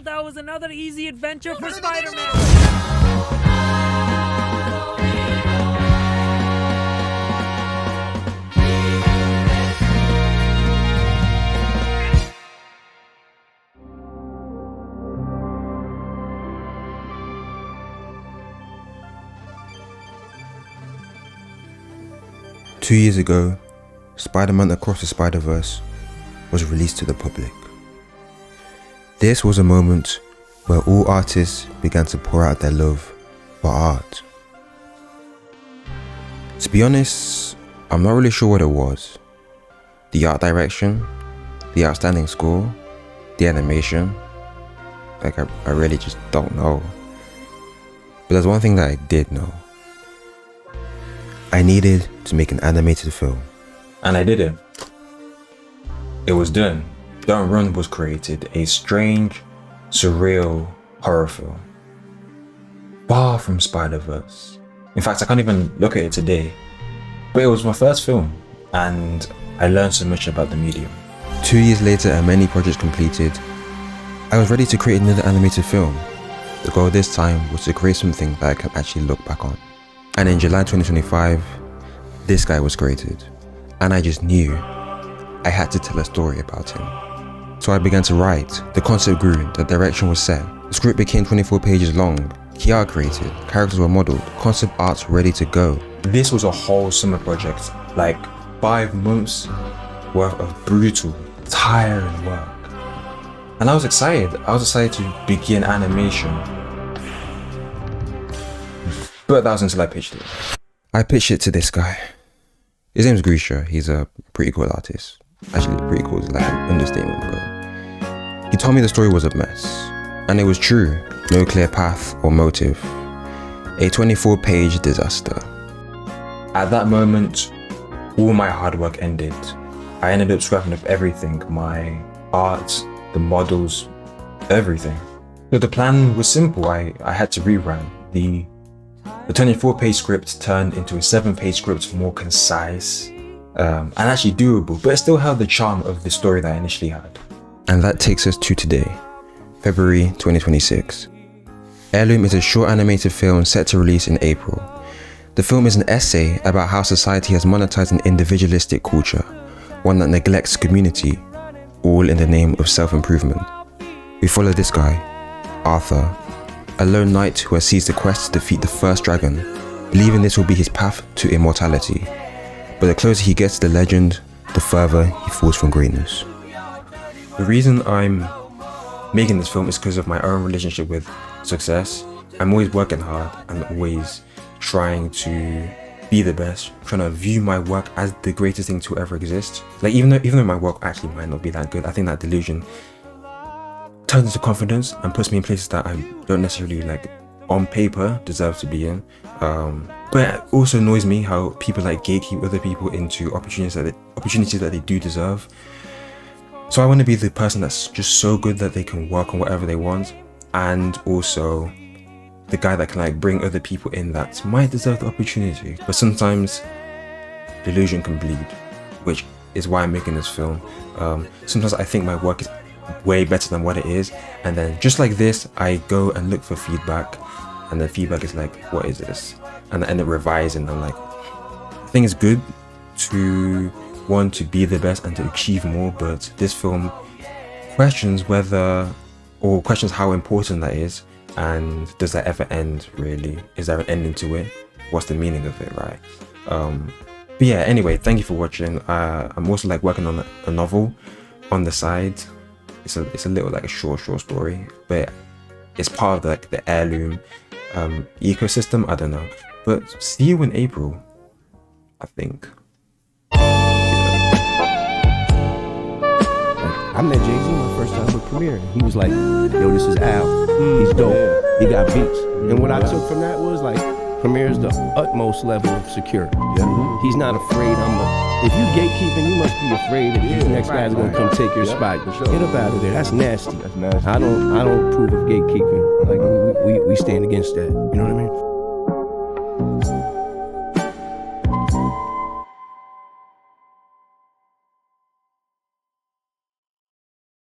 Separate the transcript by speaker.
Speaker 1: Well, that was another easy adventure for Spider-Man.
Speaker 2: 2 years ago, Spider-Man Across the Spider-Verse was released to the public. This was a moment where all artists began to pour out their love for art. To be honest, I'm not really sure what it was. The art direction, the outstanding score, the animation, I really just don't know. But there's one thing that I did know. I needed to make an animated film.
Speaker 3: And I did it. It was done. Don't Run was created, a strange, surreal horror film. Far from Spider-Verse. In fact, I can't even look at it today. But it was my first film, and I learned so much about the medium.
Speaker 2: 2 years later and many projects completed, I was ready to create another animated film. The goal this time was to create something that I can actually look back on. And in July 2025, this guy was created. And I just knew I had to tell a story about him. So I began to write. The concept grew, the direction was set. The script became 24 pages long. Key art created, characters were modeled, concept art's ready to go.
Speaker 3: This was a whole summer project, like 5 months worth of brutal, tiring work. And I was excited. To begin animation. But that was until I pitched it.
Speaker 2: I pitched it to this guy. His name's Grisha. He's a pretty cool artist. Actually, pretty cool is like an understatement, but he told me the story was a mess. And it was true. No clear path or motive. A 24-page disaster.
Speaker 3: At that moment, all my hard work ended. I ended up scrapping up everything. My art, the models, everything. So the plan was simple. I had to rewrite. The 24-page script turned into a 7-page script, more concise and actually doable, but it still held the charm of the story that I initially had.
Speaker 2: And that takes us to today, February 2026. Heirloom is a short animated film set to release in April. The film is an essay about how society has monetized an individualistic culture, one that neglects community, all in the name of self-improvement. We follow this guy, Arthur, a lone knight who has seized the quest to defeat the first dragon, believing this will be his path to immortality. But the closer he gets to the legend, the further he falls from greatness. The reason I'm making this film is because of my own relationship with success. I'm always working hard and always trying to be the best, trying to view my work as the greatest thing to ever exist. Like even though my work actually might not be that good, I think that delusion turns into confidence and puts me in places that I don't necessarily on paper deserve to be in. But it also annoys me how people gatekeep other people into opportunities that they do deserve. So I want to be the person that's just so good that they can work on whatever they want, and also the guy that can bring other people in that might deserve the opportunity. But sometimes delusion can bleed, which is why I'm making this film. Sometimes I think my work is way better than what it is, and then just like this I go and look for feedback, and the feedback is what is this, and I end up revising. I'm I think it's good to want to be the best and to achieve more, but this film questions how important that is, and does that ever end really? Is there an ending to it? What's the meaning of it, right? But yeah, anyway, thank you for watching. I'm also working on a novel on the side. It's a little a short story, but it's part of the Heirloom ecosystem. I don't know, but see you in April, I think.
Speaker 4: I met Jay-Z my first time with Premiere. He was like, yo, this is Al. He's dope. He got beats. And what I took from that was Premiere is the utmost level of security. He's not afraid. If you gatekeeping, you must be afraid that these next guys are gonna come take your spot. Get up out of there. That's nasty. I don't approve of gatekeeping. We stand against that. You know what I mean?